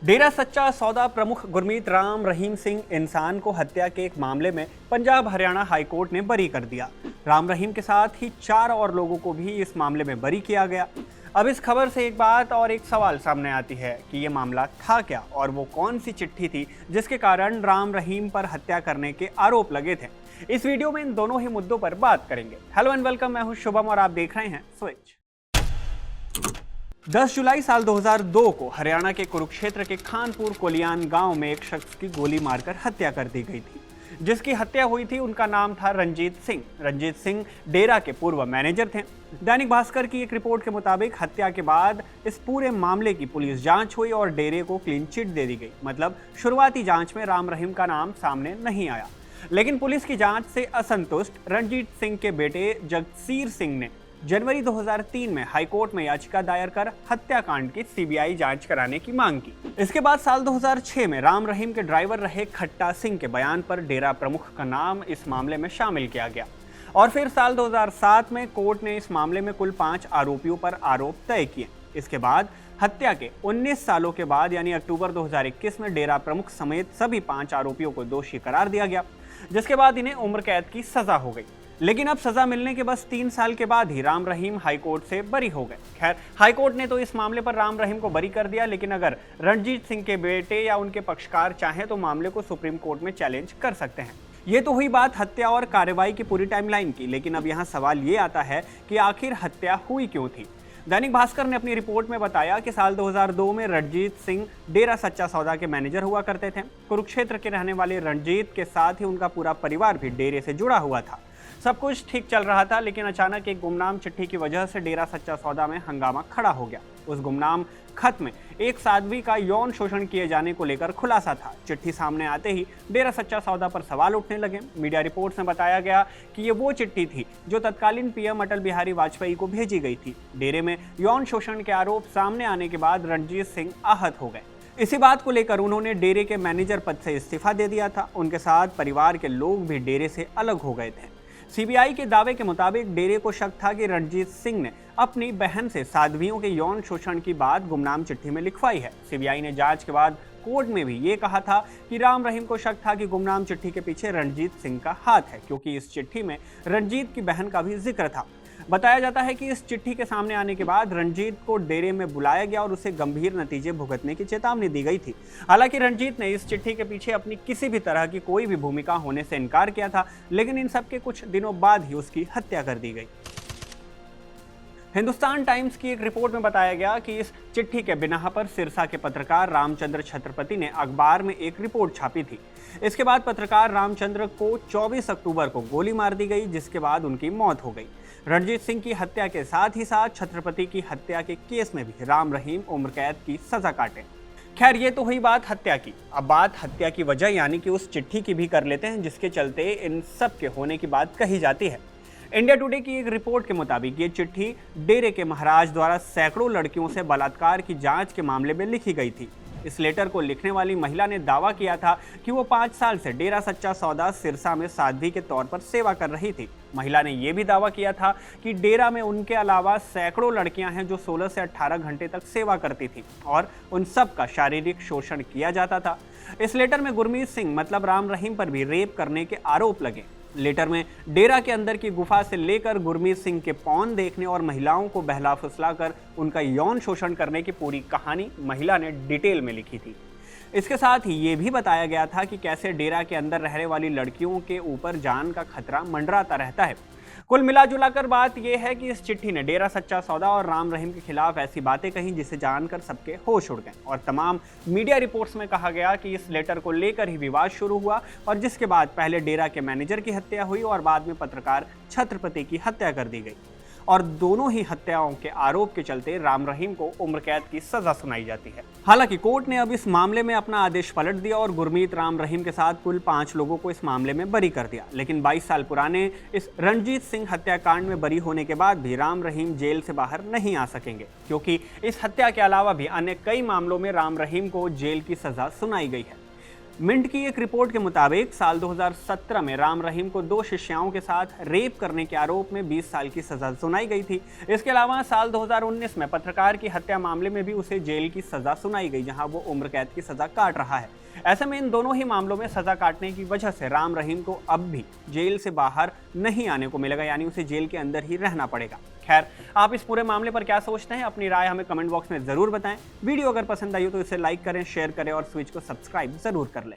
डेरा सच्चा सौदा प्रमुख गुरमीत राम रहीम सिंह इंसान को हत्या के एक मामले में पंजाब हरियाणा हाईकोर्ट ने बरी कर दिया। राम रहीम के साथ ही 4 और लोगों को भी इस मामले में बरी किया गया। अब इस खबर से एक बात और एक सवाल सामने आती है कि ये मामला था क्या और वो कौन सी चिट्ठी थी जिसके कारण राम रहीम पर हत्या करने के आरोप लगे थे। इस वीडियो में इन दोनों ही मुद्दों पर बात करेंगे। हेलो एंड वेलकम, मैं हूं शुभम और आप देख रहे हैं स्विच। 10 जुलाई साल 2002 को हरियाणा के कुरुक्षेत्र के खानपुर कोलियान गांव में एक शख्स की गोली मारकर हत्या कर दी गई थी। जिसकी हत्या हुई थी उनका नाम था रंजीत सिंह। रंजीत सिंह डेरा के पूर्व मैनेजर थे। दैनिक भास्कर की एक रिपोर्ट के मुताबिक हत्या के बाद इस पूरे मामले की पुलिस जांच हुई और डेरे को क्लीन चिट दे दी गई। मतलब शुरुआती जांच में राम रहीम का नाम सामने नहीं आया, लेकिन पुलिस की जांच से असंतुष्ट रंजीत सिंह के बेटे जगसीर सिंह ने जनवरी 2003 में हाईकोर्ट में याचिका दायर कर हत्याकांड की सीबीआई जांच कराने की मांग की। इसके बाद साल 2006 में राम रहीम के ड्राइवर रहे खट्टा सिंह के बयान पर डेरा प्रमुख का नाम इस मामले में शामिल किया गया और फिर साल 2007 में कोर्ट ने इस मामले में कुल 5 आरोपियों पर आरोप तय किए। इसके बाद हत्या के 19 सालों के बाद यानी अक्टूबर 2021 में डेरा प्रमुख समेत सभी 5 आरोपियों को दोषी करार दिया गया, जिसके बाद इन्हें उम्र कैद की सजा हो गई। लेकिन अब सजा मिलने के बस 3 साल के बाद ही राम रहीम हाईकोर्ट से बरी हो गए। खैर, हाईकोर्ट ने तो इस मामले पर राम रहीम को बरी कर दिया, लेकिन अगर रणजीत सिंह के बेटे या उनके पक्षकार चाहें तो मामले को सुप्रीम कोर्ट में चैलेंज कर सकते हैं। ये तो हुई बात हत्या और कार्रवाई की पूरी टाइमलाइन की, लेकिन अब यहाँ सवाल ये आता है कि आखिर हत्या हुई क्यों थी। दैनिक भास्कर ने अपनी रिपोर्ट में बताया कि साल 2002 में रणजीत सिंह डेरा सच्चा सौदा के मैनेजर हुआ करते थे। कुरुक्षेत्र के रहने वाले रणजीत के साथ ही उनका पूरा परिवार भी डेरे से जुड़ा हुआ था। सब कुछ ठीक चल रहा था, लेकिन अचानक एक गुमनाम चिट्ठी की वजह से डेरा सच्चा सौदा में हंगामा खड़ा हो गया। उस गुमनाम खत में एक साध्वी का यौन शोषण किए जाने को लेकर खुलासा था। चिट्ठी सामने आते ही डेरा सच्चा सौदा पर सवाल उठने लगे। मीडिया रिपोर्ट्स में बताया गया कि ये वो चिट्ठी थी जो तत्कालीन पीएम अटल बिहारी वाजपेयी को भेजी गई थी। डेरे में यौन शोषण के आरोप सामने आने के बाद रणजीत सिंह आहत हो गए। इसी बात को लेकर उन्होंने डेरे के मैनेजर पद से इस्तीफा दे दिया था। उनके साथ परिवार के लोग भी डेरे से अलग हो गए थे। सीबीआई के दावे के मुताबिक डेरे को शक था कि रणजीत सिंह ने अपनी बहन से साध्वियों के यौन शोषण की बात गुमनाम चिट्ठी में लिखवाई है। सीबीआई ने जांच के बाद कोर्ट में भी ये कहा था कि राम रहीम को शक था कि गुमनाम चिट्ठी के पीछे रणजीत सिंह का हाथ है, क्योंकि इस चिट्ठी में रंजीत की बहन का भी जिक्र था। बताया जाता है कि इस चिट्ठी के सामने आने के बाद रंजीत को डेरे में बुलाया गया और उसे गंभीर नतीजे भुगतने की चेतावनी दी गई थी। हालांकि रंजीत ने इस चिट्ठी के पीछे अपनी किसी भी तरह की कोई भी भूमिका होने से इनकार किया था, लेकिन इन सब के कुछ दिनों बाद ही उसकी हत्या कर दी गई। हिंदुस्तान टाइम्स की एक रिपोर्ट में बताया गया कि इस चिट्ठी के बिना पर सिरसा के पत्रकार रामचंद्र छत्रपति ने अखबार में एक रिपोर्ट छापी थी। इसके बाद पत्रकार रामचंद्र को 24 अक्टूबर को गोली मार दी गई, जिसके बाद उनकी मौत हो गई। रणजीत सिंह की हत्या के साथ ही साथ छत्रपति की हत्या के केस में भी राम रहीम उम्र कैद की सजा काटे। खैर, ये तो हुई बात हत्या की। अब बात हत्या की वजह यानी कि उस चिट्ठी की भी कर लेते हैं जिसके चलते इन सब के होने की बात कही जाती है। इंडिया टुडे की एक रिपोर्ट के मुताबिक ये चिट्ठी डेरे के महाराज द्वारा सैकड़ों लड़कियों से बलात्कार की जांच के मामले में लिखी गई थी। इस लेटर को लिखने वाली महिला ने दावा किया था कि वो 5 साल से डेरा सच्चा सौदा सिरसा में साध्वी के तौर पर सेवा कर रही थी। महिला ने यह भी दावा किया था कि डेरा में उनके अलावा सैकड़ों लड़कियां हैं जो 16 से 18 घंटे तक सेवा करती थी और उन सब का शारीरिक शोषण किया जाता था। इस लेटर में गुरमीत सिंह मतलब राम रहीम पर भी रेप करने के आरोप लगे। लेटर में डेरा के अंदर की गुफा से लेकर गुरमीत सिंह के पौन देखने और महिलाओं को बहला फुसला कर उनका यौन शोषण करने की पूरी कहानी महिला ने डिटेल में लिखी थी। इसके साथ ही ये भी बताया गया था कि कैसे डेरा के अंदर रहने वाली लड़कियों के ऊपर जान का खतरा मंडराता रहता है। कुल मिलाजुला कर बात यह है कि इस चिट्ठी ने डेरा सच्चा सौदा और राम रहीम के खिलाफ ऐसी बातें कही जिसे जानकर सबके होश उड़ गए और तमाम मीडिया रिपोर्ट्स में कहा गया कि इस लेटर को लेकर ही विवाद शुरू हुआ और जिसके बाद पहले डेरा के मैनेजर की हत्या हुई और बाद में पत्रकार छत्रपति की हत्या कर दी गई और दोनों ही हत्याओं के आरोप के चलते राम रहीम को उम्र कैद की सजा सुनाई जाती है। हालांकि कोर्ट ने अब इस मामले में अपना आदेश पलट दिया और गुरमीत राम रहीम के साथ कुल 5 लोगों को इस मामले में बरी कर दिया। लेकिन 22 साल पुराने इस रणजीत सिंह हत्याकांड में बरी होने के बाद भी राम रहीम जेल से बाहर नहीं आ सकेंगे, क्योंकि इस हत्या के अलावा भी अन्य कई मामलों में राम रहीम को जेल की सजा सुनाई गई है। मिंट की एक रिपोर्ट के मुताबिक साल 2017 में राम रहीम को 2 शिष्याओं के साथ रेप करने के आरोप में 20 साल की सजा सुनाई गई थी। इसके अलावा साल 2019 में पत्रकार की हत्या मामले में भी उसे जेल की सजा सुनाई गई, जहां वो उम्र कैद की सजा काट रहा है। ऐसे में इन दोनों ही मामलों में सजा काटने की वजह से राम रहीम को अब भी जेल से बाहर नहीं आने को मिलेगा, यानी उसे जेल के अंदर ही रहना पड़ेगा। खैर, आप इस पूरे मामले पर क्या सोचते हैं? अपनी राय हमें कमेंट बॉक्स में जरूर बताएं। वीडियो अगर पसंद आई हो तो इसे लाइक करें, शेयर करें और स्विच को सब्सक्राइब जरूर कर लें।